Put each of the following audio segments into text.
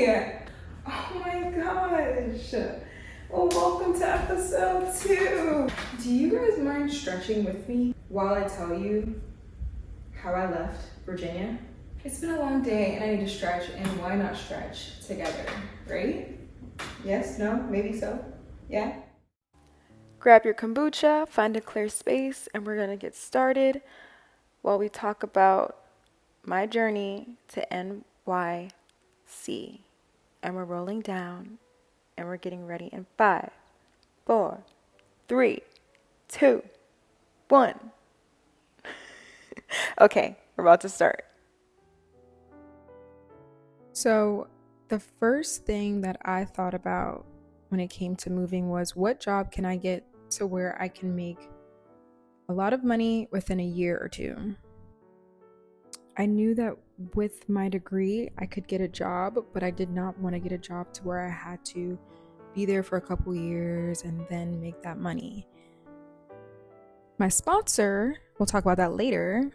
Hi! Oh my gosh! Well, welcome to episode 2. Do you guys mind stretching with me while I tell you how I left Virginia? It's been a long day and I need to stretch, and why not stretch together, right? Yes? No? Maybe so? Yeah? Grab your kombucha, find a clear space, and we're gonna get started while we talk about my journey to NYC. And we're rolling down and we're getting ready in 5, 4, 3, 2, 1. Okay, we're about to start. So, the first thing that I thought about when it came to moving was, what job can I get to where I can make a lot of money within a year or two? I knew that with my degree, I could get a job, but I did not want to get a job to where I had to be there for a couple years and then make that money. My sponsor, we'll talk about that later,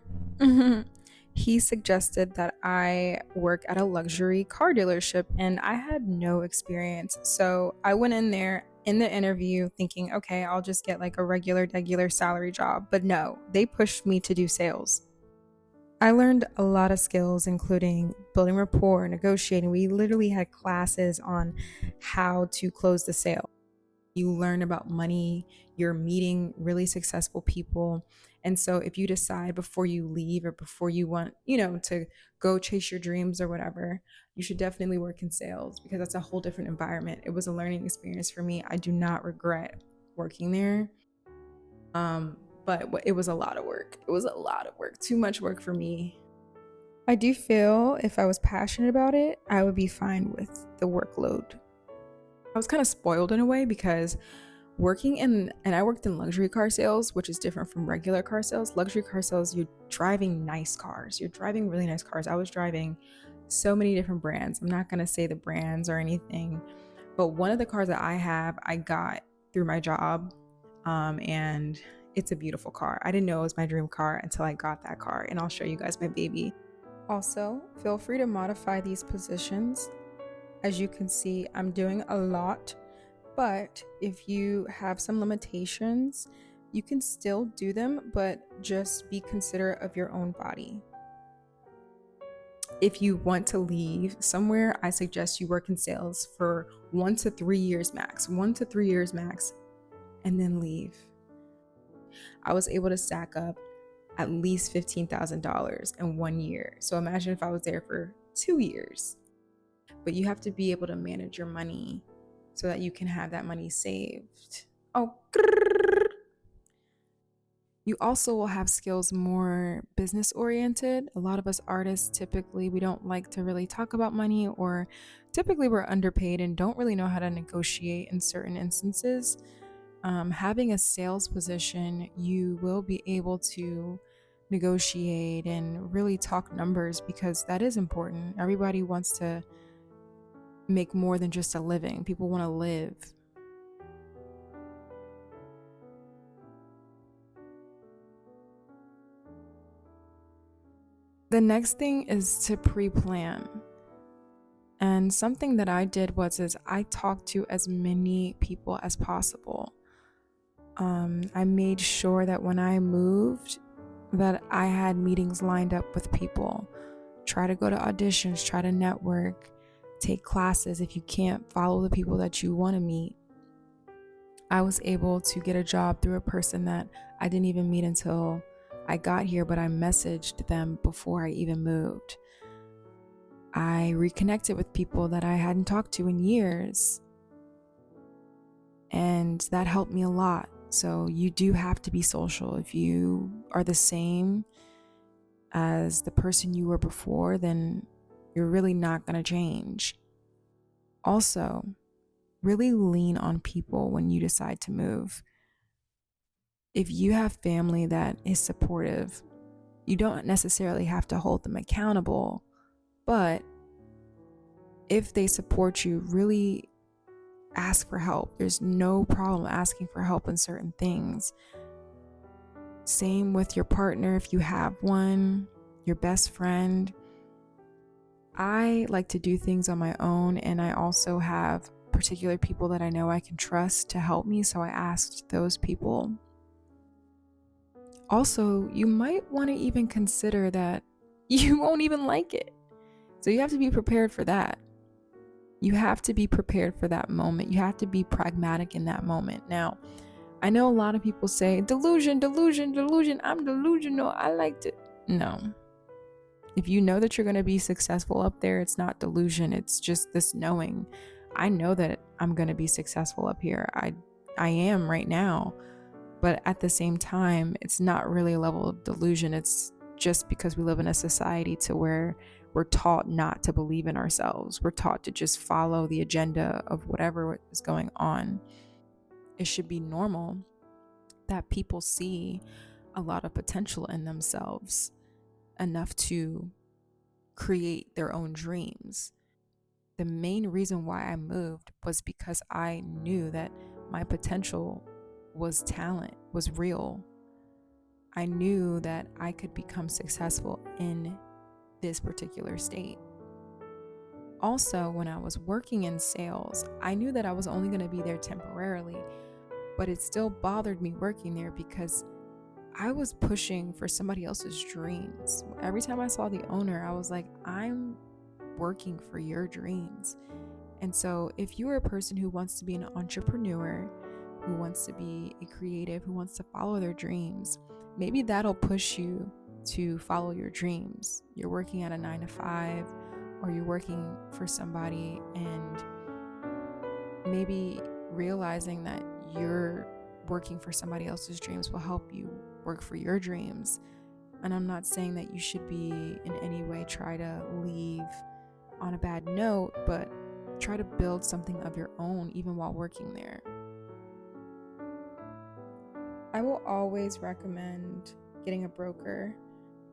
he suggested that I work at a luxury car dealership, and I had no experience. So I went in there in the interview thinking, okay, I'll just get like a regular salary job. But no, they pushed me to do sales. I learned a lot of skills, including building rapport, negotiating. We literally had classes on how to close the sale. You learn about money, you're meeting really successful people. And so if you decide before you leave or before you want, to go chase your dreams or whatever, you should definitely work in sales, because that's a whole different environment. It was a learning experience for me. I do not regret working there. But it was a lot of work. It was a lot of work, too much work for me. I do feel if I was passionate about it, I would be fine with the workload. I was kind of spoiled in a way, because I worked in luxury car sales, which is different from regular car sales. Luxury car sales, you're driving nice cars. You're driving really nice cars. I was driving so many different brands. I'm not going to say the brands or anything, but one of the cars that I have, I got through my job. And it's a beautiful car. I didn't know it was my dream car until I got that car, and I'll show you guys my baby. Also, feel free to modify these positions. As you can see, I'm doing a lot, but if you have some limitations, you can still do them, but just be considerate of your own body. If you want to leave somewhere, I suggest you work in sales for 1 to 3 years max, and then leave. I was able to stack up at least $15,000 in 1 year. So imagine if I was there for 2 years. But you have to be able to manage your money so that you can have that money saved. You also will have skills more business oriented. A lot of us artists, typically, we don't like to really talk about money, or typically we're underpaid and don't really know how to negotiate in certain instances. Having a sales position, you will be able to negotiate and really talk numbers, because that is important. Everybody wants to make more than just a living. People want to live. The next thing is to pre-plan. And something that I did is I talked to as many people as possible. I made sure that when I moved, that I had meetings lined up with people. Try to go to auditions, try to network, take classes if you can't follow the people that you want to meet. I was able to get a job through a person that I didn't even meet until I got here, but I messaged them before I even moved. I reconnected with people that I hadn't talked to in years, and that helped me a lot. So you do have to be social. If you are the same as the person you were before, then you're really not going to change. Also, really lean on people when you decide to move. If you have family that is supportive, you don't necessarily have to hold them accountable, but if they support you, really ask for help. There's no problem asking for help in certain things. Same with your partner, if you have one, your best friend. I like to do things on my own, and I also have particular people that I know I can trust to help me, so I asked those people. Also, you might want to even consider that you won't even like it. So you have to be prepared for that. You have to be prepared for that moment. You have to be pragmatic in that moment. Now, I know a lot of people say, delusion, delusion, delusion. I'm delusional. I liked it. No. If you know that you're going to be successful up there, it's not delusion. It's just this knowing. I know that I'm going to be successful up here. I am right now. But at the same time, it's not really a level of delusion. It's just because we live in a society to where we're taught not to believe in ourselves. We're taught to just follow the agenda of whatever is going on. It should be normal that people see a lot of potential in themselves, enough to create their own dreams. The main reason why I moved was because I knew that my potential was talent, was real. I knew that I could become successful in this particular state. Also, when I was working in sales, I knew that I was only going to be there temporarily, but it still bothered me working there because I was pushing for somebody else's dreams. Every time I saw the owner, I was like, I'm working for your dreams. And so if you're a person who wants to be an entrepreneur, who wants to be a creative, who wants to follow their dreams, maybe that'll push you to follow your dreams. You're working at a 9 to 5, or you're working for somebody, and maybe realizing that you're working for somebody else's dreams will help you work for your dreams. And I'm not saying that you should be in any way try to leave on a bad note, but try to build something of your own even while working there. I will always recommend getting a broker,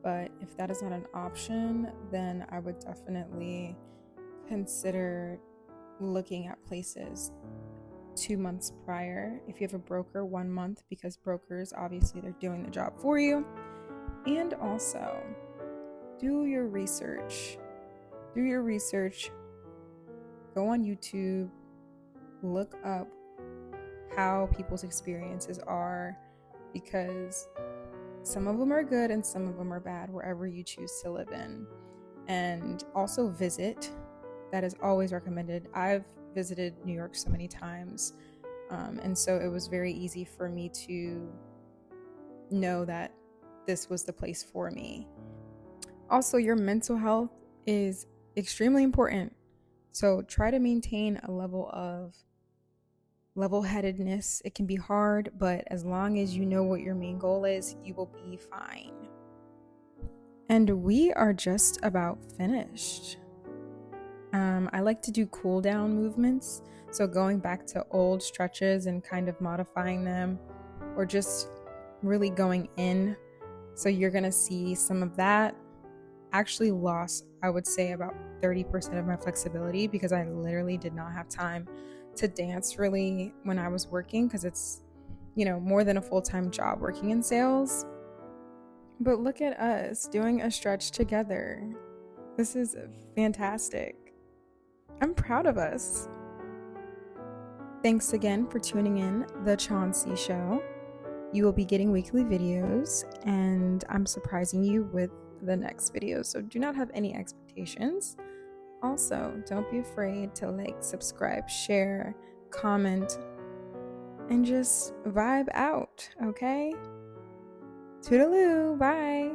but if that is not an option, then I would definitely consider looking at places 2 months prior. If you have a broker, 1 month, because brokers, obviously, they're doing the job for you. And also, do your research. Do your research. Go on YouTube. Look up how people's experiences are, because some of them are good and some of them are bad wherever you choose to live in. And also visit. That is always recommended. I've visited New York so many times, and so it was very easy for me to know that this was the place for me. Also, your mental health is extremely important, so try to maintain a level of level-headedness. It can be hard, but as long as you know what your main goal is, you will be fine. And we are just about finished. I like to do cool down movements, so going back to old stretches and kind of modifying them, or just really going in. So you're gonna see some of that. Actually lost, I would say, about 30% of my flexibility because I literally did not have time to dance really when I was working, because it's, more than a full-time job working in sales. But look at us doing a stretch together. This is fantastic. I'm proud of us. Thanks again for tuning in The Chauncey Show. You will be getting weekly videos, and I'm surprising you with the next video, so do not have any expectations. Also, don't be afraid to like, subscribe, share, comment, and just vibe out, okay? Toodaloo, bye!